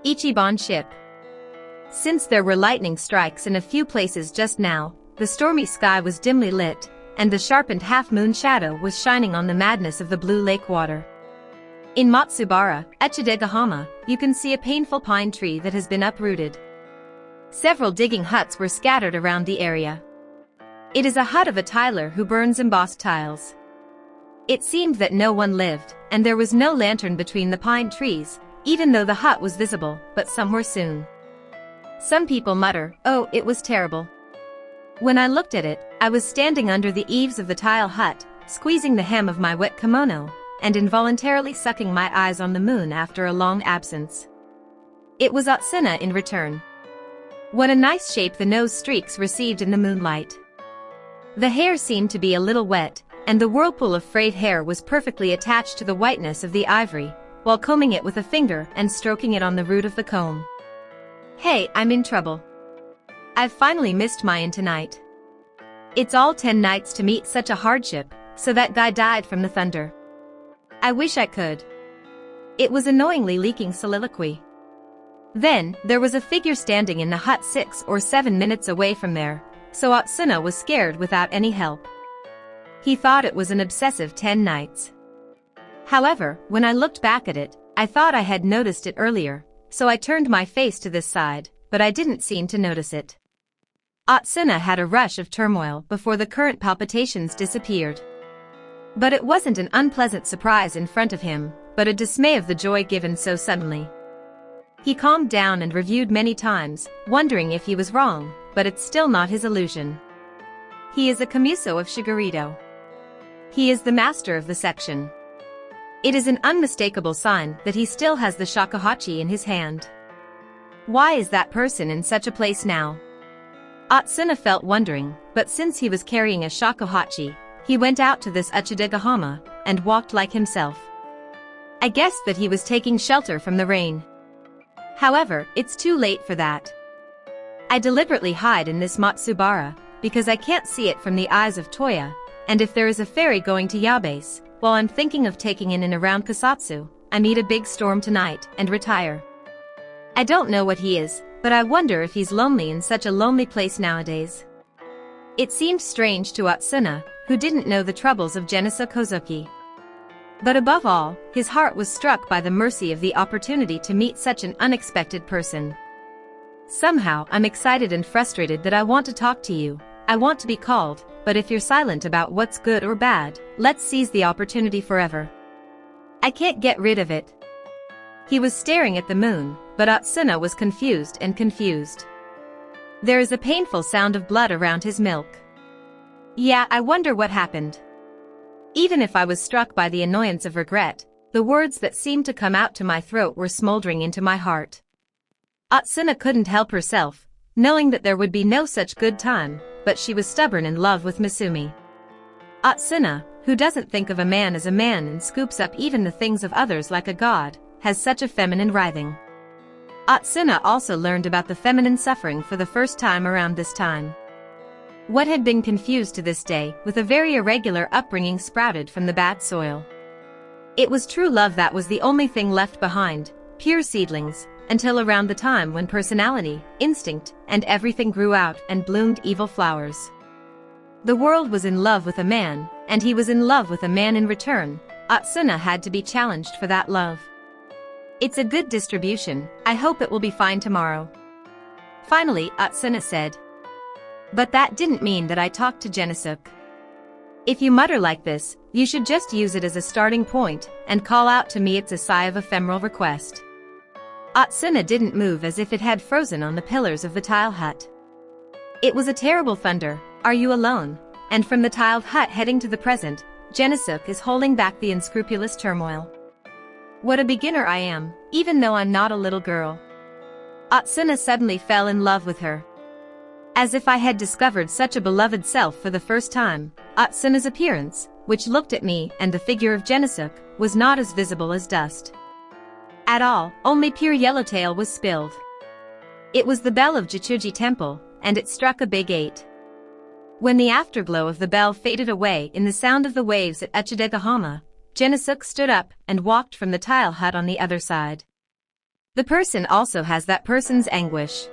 Ichiban Ship. Since there were lightning strikes in a few places just now, the stormy sky was dimly lit, and the sharpened half-moon shadow was shining on the madness of the blue lake water. In Matsubara, Echidegahama, you can see a painful pine tree that has been uprooted. Several digging huts were scattered around the area. It is a hut of a tiler who burns embossed tiles. It seemed that no one lived, and there was no lantern between the pine trees, even though the hut was visible, but some were soon. Some people mutter, "Oh, it was terrible." When I looked at it, I was standing under the eaves of the tile hut, squeezing the hem of my wet kimono, and involuntarily sucking my eyes on the moon after a long absence. It was Atsuna in return. What a nice shape the nose streaks received in the moonlight. The hair seemed to be a little wet, and the whirlpool of frayed hair was perfectly attached to the whiteness of the ivory, while combing it with a finger and stroking it on the root of the comb. "Hey, I'm in trouble. I've finally missed mine tonight. It's all 10 nights to meet such a hardship, so that guy died from the thunder. I wish I could." It was annoyingly leaking soliloquy. Then, there was a figure standing in the hut 6 or 7 minutes away from there, so Atsuna was scared without any help. He thought it was an obsessive 10 nights. However, when I looked back at it, I thought I had noticed it earlier, so I turned my face to this side, but I didn't seem to notice it. Atsuna had a rush of turmoil before the current palpitations disappeared. But it wasn't an unpleasant surprise in front of him, but a dismay of the joy given so suddenly. He calmed down and reviewed many times, wondering if he was wrong, but it's still not his illusion. He is a Kamiso of Shigurito. He is the master of the section. It is an unmistakable sign that he still has the shakuhachi in his hand. Why is that person in such a place now? Atsuna felt wondering, but since he was carrying a shakuhachi, he went out to this Echidegahama, and walked like himself. I guessed that he was taking shelter from the rain. However, it's too late for that. I deliberately hide in this Matsubara, because I can't see it from the eyes of Toya, and if there is a ferry going to Yabase, while I'm thinking of taking in and around Kusatsu, I meet a big storm tonight, and retire. I don't know what he is, but I wonder if he's lonely in such a lonely place nowadays. It seemed strange to Atsuna, who didn't know the troubles of Genesis Kozuki. But above all, his heart was struck by the mercy of the opportunity to meet such an unexpected person. Somehow, I'm excited and frustrated that I want to talk to you. I want to be called, but if you're silent about what's good or bad, let's seize the opportunity forever. I can't get rid of it. He was staring at the moon, but Atsuna was confused. There is a painful sound of blood around his milk. Yeah, I wonder what happened. Even if I was struck by the annoyance of regret, the words that seemed to come out to my throat were smoldering into my heart. Atsuna couldn't help herself, knowing that there would be no such good time, but she was stubborn in love with Misumi. Atsuna, who doesn't think of a man as a man and scoops up even the things of others like a god, has such a feminine writhing. Atsuna also learned about the feminine suffering for the first time around this time. What had been confused to this day with a very irregular upbringing sprouted from the bad soil. It was true love that was the only thing left behind, pure seedlings, until around the time when personality, instinct, and everything grew out and bloomed evil flowers. The world was in love with a man, and he was in love with a man in return. Atsuna had to be challenged for that love. It's a good distribution, I hope it will be fine tomorrow. Finally, Atsuna said. But that didn't mean that I talked to Genesuke. If you mutter like this, you should just use it as a starting point, and call out to me. It's a sigh of ephemeral request. Atsuna didn't move as if it had frozen on the pillars of the tile hut. It was a terrible thunder. Are you alone? And from the tiled hut heading to the present, Genesuke is holding back the unscrupulous turmoil. What a beginner I am, even though I'm not a little girl. Atsuna suddenly fell in love with her. As if I had discovered such a beloved self for the first time, Atsuna's appearance, which looked at me and the figure of Genesuke, was not as visible as dust. At all, only pure yellowtail was spilled. It was the bell of Jichuji Temple, and it struck a big 8. When the afterglow of the bell faded away in the sound of the waves at Echidegahama, Genesuke stood up and walked from the tile hut on the other side. The person also has that person's anguish.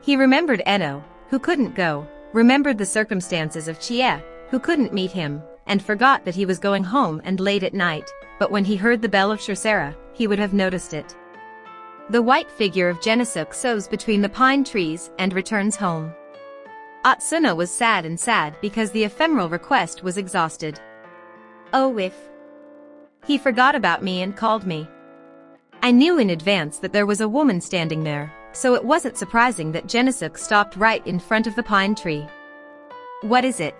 He remembered Edo, who couldn't go, remembered the circumstances of Chie, who couldn't meet him, and forgot that he was going home and late at night, but when he heard the bell of Shursera, he would have noticed it. The white figure of Genosuk sows between the pine trees and returns home. Atsuna was sad because the ephemeral request was exhausted. Oh, if he forgot about me and called me. I knew in advance that there was a woman standing there, so it wasn't surprising that Genosuk stopped right in front of the pine tree. What is it?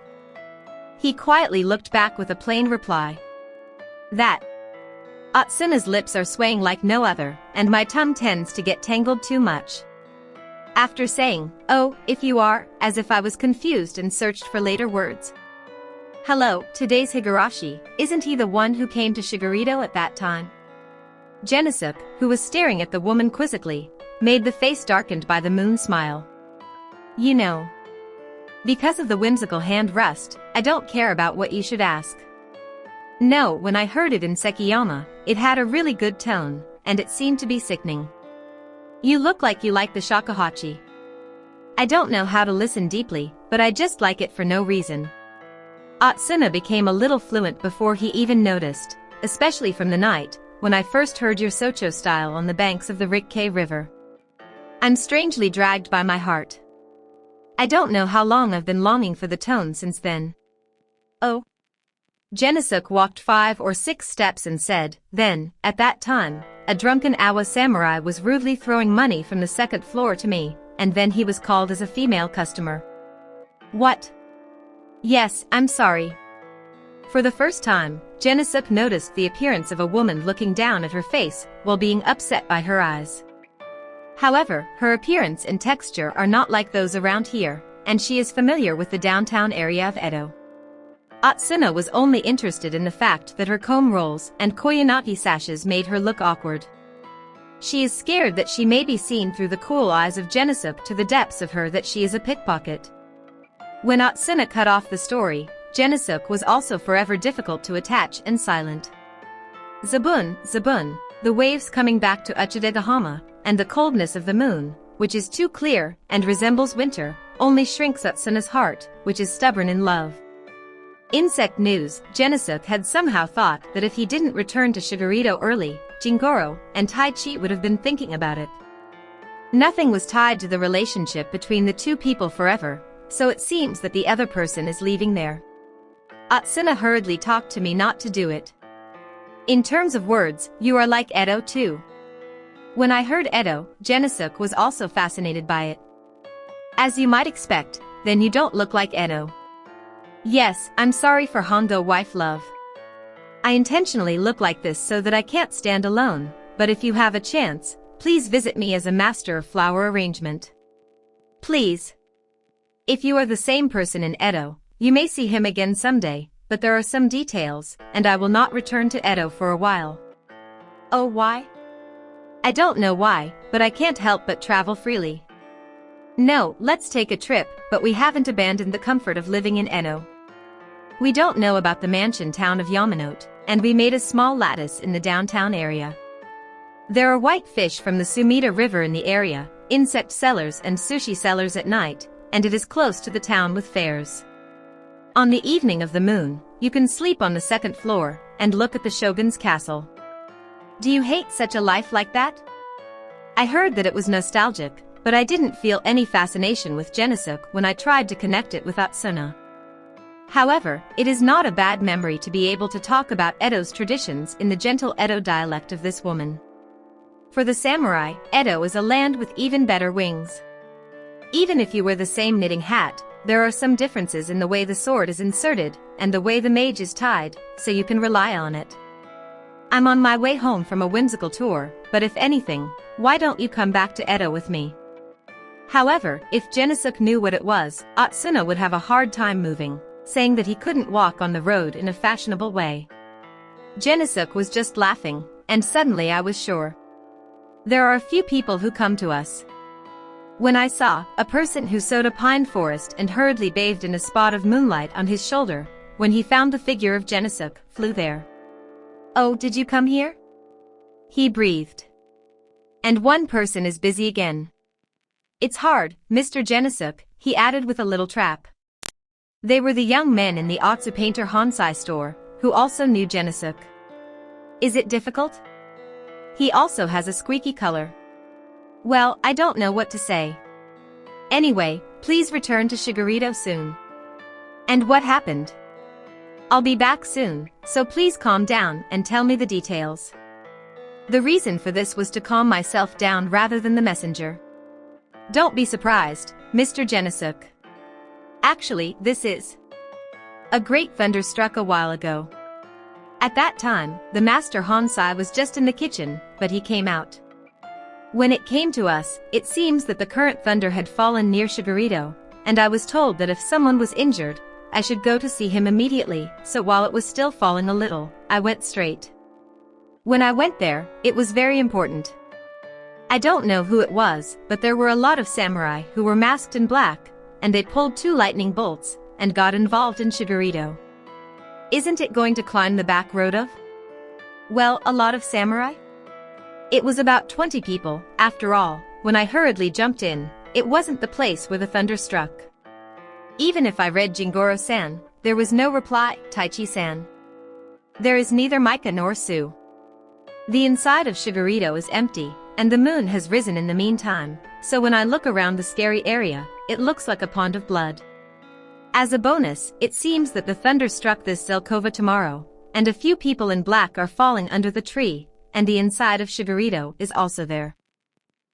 He quietly looked back with a plain reply. That. Atsuna's lips are swaying like no other, and my tongue tends to get tangled too much. After saying, "Oh, if you are," as if I was confused and searched for later words. Hello, today's Higurashi, isn't he the one who came to Shigarito at that time? Genosuk, who was staring at the woman quizzically, made the face darkened by the moon smile. You know. Because of the whimsical hand rust, I don't care about what you should ask. No, when I heard it in Sekiyama, it had a really good tone, and it seemed to be sickening. You look like you like the shakuhachi. I don't know how to listen deeply, but I just like it for no reason. Atsuna became a little fluent before he even noticed, especially from the night, when I first heard your Socho style on the banks of the Rikkei River. I'm strangely dragged by my heart. I don't know how long I've been longing for the tone since then. Oh. Genosuk walked 5 or 6 steps and said, then, at that time, a drunken Awa samurai was rudely throwing money from the 2nd floor to me, and then he was called as a female customer. What? Yes, I'm sorry. For the first time, Genosuk noticed the appearance of a woman looking down at her face while being upset by her eyes. However, her appearance and texture are not like those around here, and she is familiar with the downtown area of Edo. Atsuna was only interested in the fact that her comb rolls and koyanagi sashes made her look awkward. She is scared that she may be seen through the cool eyes of Genosuk to the depths of her that she is a pickpocket. When Atsuna cut off the story, Genosuk was also forever difficult to attach and silent. Zabun, Zabun, the waves coming back to Uchidegahama, and the coldness of the moon, which is too clear and resembles winter, only shrinks Atsuna's heart, which is stubborn in love. Insect news, Genosuk had somehow thought that if he didn't return to Shigarito early, Jingoro and Taichi would have been thinking about it. Nothing was tied to the relationship between the two people forever, so it seems that the other person is leaving there. Atsuna hurriedly talked to me not to do it. In terms of words, you are like Edo too. When I heard Edo, Genosuk was also fascinated by it. As you might expect, then you don't look like Edo. Yes, I'm sorry for Hondo wife love. I intentionally look like this so that I can't stand alone, but if you have a chance, please visit me as a master of flower arrangement. Please. If you are the same person in Edo, you may see him again someday, but there are some details, and I will not return to Edo for a while. Oh, why? I don't know why, but I can't help but travel freely. No, let's take a trip, but we haven't abandoned the comfort of living in Edo. We don't know about the mansion town of Yamanote, and we made a small lattice in the downtown area. There are white fish from the Sumida River in the area, insect sellers and sushi sellers at night, and it is close to the town with fairs. On the evening of the moon, you can sleep on the 2nd floor and look at the shogun's castle. Do you hate such a life like that? I heard that it was nostalgic, but I didn't feel any fascination with Genosuk when I tried to connect it with Atsuna. However, it is not a bad memory to be able to talk about Edo's traditions in the gentle Edo dialect of this woman. For the samurai, Edo is a land with even better wings. Even if you wear the same knitting hat, there are some differences in the way the sword is inserted and the way the mage is tied, so you can rely on it. I'm on my way home from a whimsical tour, but if anything, why don't you come back to Edo with me? However, if Genosuk knew what it was, Atsuna would have a hard time moving, saying that he couldn't walk on the road in a fashionable way. Genosuk was just laughing, and suddenly I was sure. There are a few people who come to us. When I saw a person who sowed a pine forest and hurriedly bathed in a spot of moonlight on his shoulder, when he found the figure of Genosuk, flew there. Oh, did you come here? He breathed. And one person is busy again. It's hard, Mr. Genesuk, he added with a little trap. They were the young men in the Otsu Painter Honsai store, who also knew Genesuk. Is it difficult? He also has a squeaky color. Well, I don't know what to say. Anyway, please return to Shigarito soon. And what happened? I'll be back soon, so please calm down and tell me the details. The reason for this was to calm myself down rather than the messenger. Don't be surprised, Mr. Genesuk. Actually, this is. A great thunder struck a while ago. At that time, the Master Honsai was just in the kitchen, but he came out. When it came to us, it seems that the current thunder had fallen near Shigarito, and I was told that if someone was injured, I should go to see him immediately, so while it was still falling a little, I went straight. When I went there, it was very important. I don't know who it was, but there were a lot of samurai who were masked in black, and they pulled 2 lightning bolts, and got involved in Shigarito. Isn't it going to climb the back road of? Well, a lot of samurai? It was about 20 people, after all. When I hurriedly jumped in, it wasn't the place where the thunder struck. Even if I read Jingoro-san, there was no reply, Taichi-san. There is neither Mika nor Sue. The inside of Shigarito is empty, and the moon has risen in the meantime, so when I look around the scary area, it looks like a pond of blood. As a bonus, it seems that the thunder struck this Zelkova tomorrow, and a few people in black are falling under the tree, and the inside of Shigarito is also there.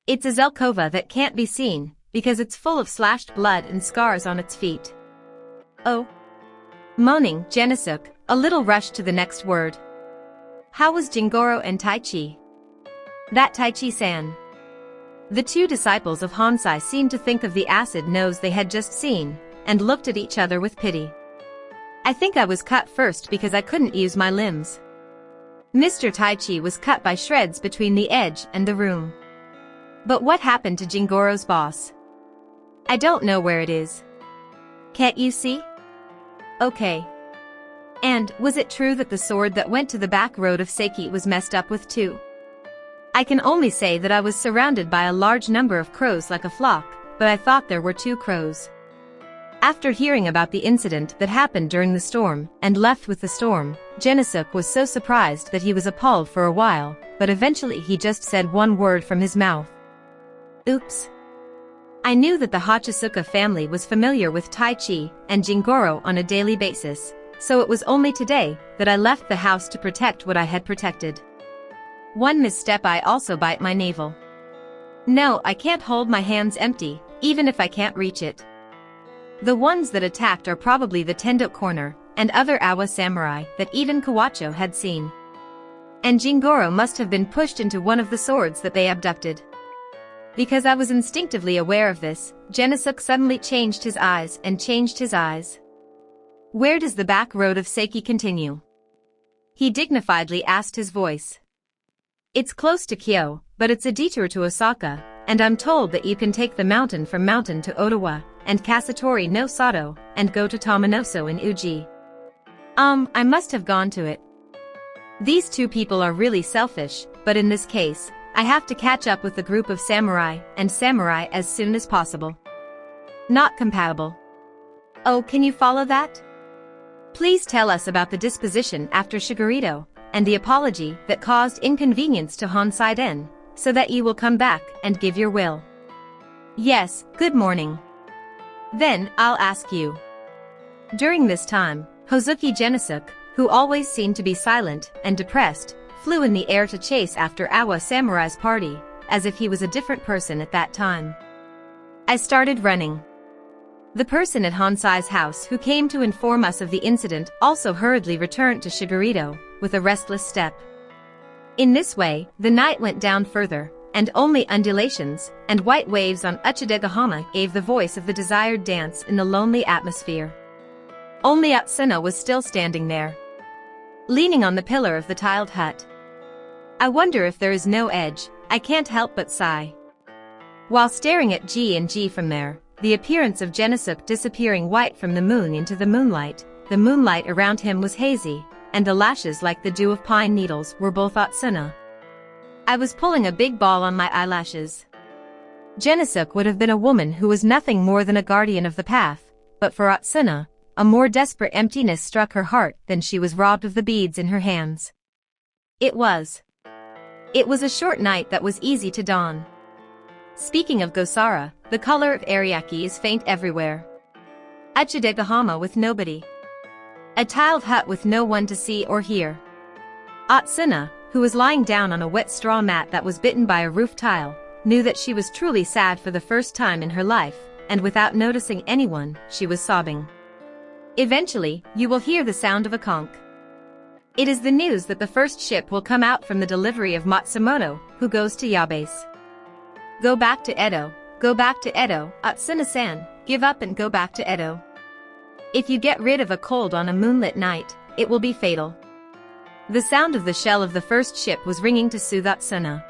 It's a Zelkova that can't be seen, because it's full of slashed blood and scars on its feet. Oh. Moaning, Genesuk, a little rushed to the next word. How was Jingoro and Taichi? That Taichi-san. The 2 disciples of Honsai seemed to think of the acid nose they had just seen, and looked at each other with pity. I think I was cut first because I couldn't use my limbs. Mr. Taichi was cut by shreds between the edge and the room. But what happened to Jingoro's boss? I don't know where it is. Can't you see? Okay. And, was it true that the sword that went to the back road of Seiki was messed up with too? I can only say that I was surrounded by a large number of crows like a flock, but I thought there were 2 crows. After hearing about the incident that happened during the storm, and left with the storm, Genesuk was so surprised that he was appalled for a while, but eventually he just said one word from his mouth. Oops. I knew that the Hachisuka family was familiar with Taichi and Jingoro on a daily basis, so it was only today that I left the house to protect what I had protected. One misstep, I also bite my navel. No, I can't hold my hands empty, even if I can't reach it. The ones that attacked are probably the Tendo corner, and other Awa samurai that even Kawacho had seen. And Jingoro must have been pushed into one of the swords that they abducted. Because I was instinctively aware of this, Genesuk suddenly changed his eyes. Where does the back road of Seiki continue? He dignifiedly asked, his voice. It's close to Kyo, but it's a detour to Osaka, and I'm told that you can take the mountain from Mountain to Ottawa, and Kasutori no Sato, and go to Tamanoso in Uji. I must have gone to it. These 2 people are really selfish, but in this case, I have to catch up with the group of samurai as soon as possible. Not compatible. Oh, can you follow that? Please tell us about the disposition after Shigarito, and the apology that caused inconvenience to Honsai-den, so that you will come back and give your will. Yes, good morning. Then, I'll ask you. During this time, Hozuki Genesuk, who always seemed to be silent and depressed, flew in the air to chase after Awa Samurai's party, as if he was a different person at that time. I started running. The person at Honsai's house who came to inform us of the incident also hurriedly returned to Shigarito, with a restless step. In this way, the night went down further, and only undulations and white waves on Uchidegahama gave the voice of the desired dance in the lonely atmosphere. Only Atsuno was still standing there, leaning on the pillar of the tiled hut. I wonder if there is no edge, I can't help but sigh. While staring at G from there, the appearance of Genesuk disappearing white from the moon into the moonlight around him was hazy, and the lashes like the dew of pine needles were both Atsuno. I was pulling a big ball on my eyelashes. Genosuke would have been a woman who was nothing more than a guardian of the path, but for Atsuna, a more desperate emptiness struck her heart than she was robbed of the beads in her hands. It was a short night that was easy to don. Speaking of Gosara, the color of Ariake is faint everywhere. A Chidegahama with nobody. A tiled hut with no one to see or hear. Atsuna, who was lying down on a wet straw mat that was bitten by a roof tile, knew that she was truly sad for the first time in her life, and without noticing anyone, she was sobbing. Eventually, you will hear the sound of a conch. It is the news that the first ship will come out from the delivery of Matsumoto, who goes to Yabase. Go back to Edo, Atsuna-san, give up and go back to Edo. If you get rid of a cold on a moonlit night, it will be fatal. The sound of the shell of the first ship was ringing to soothe Atsuna.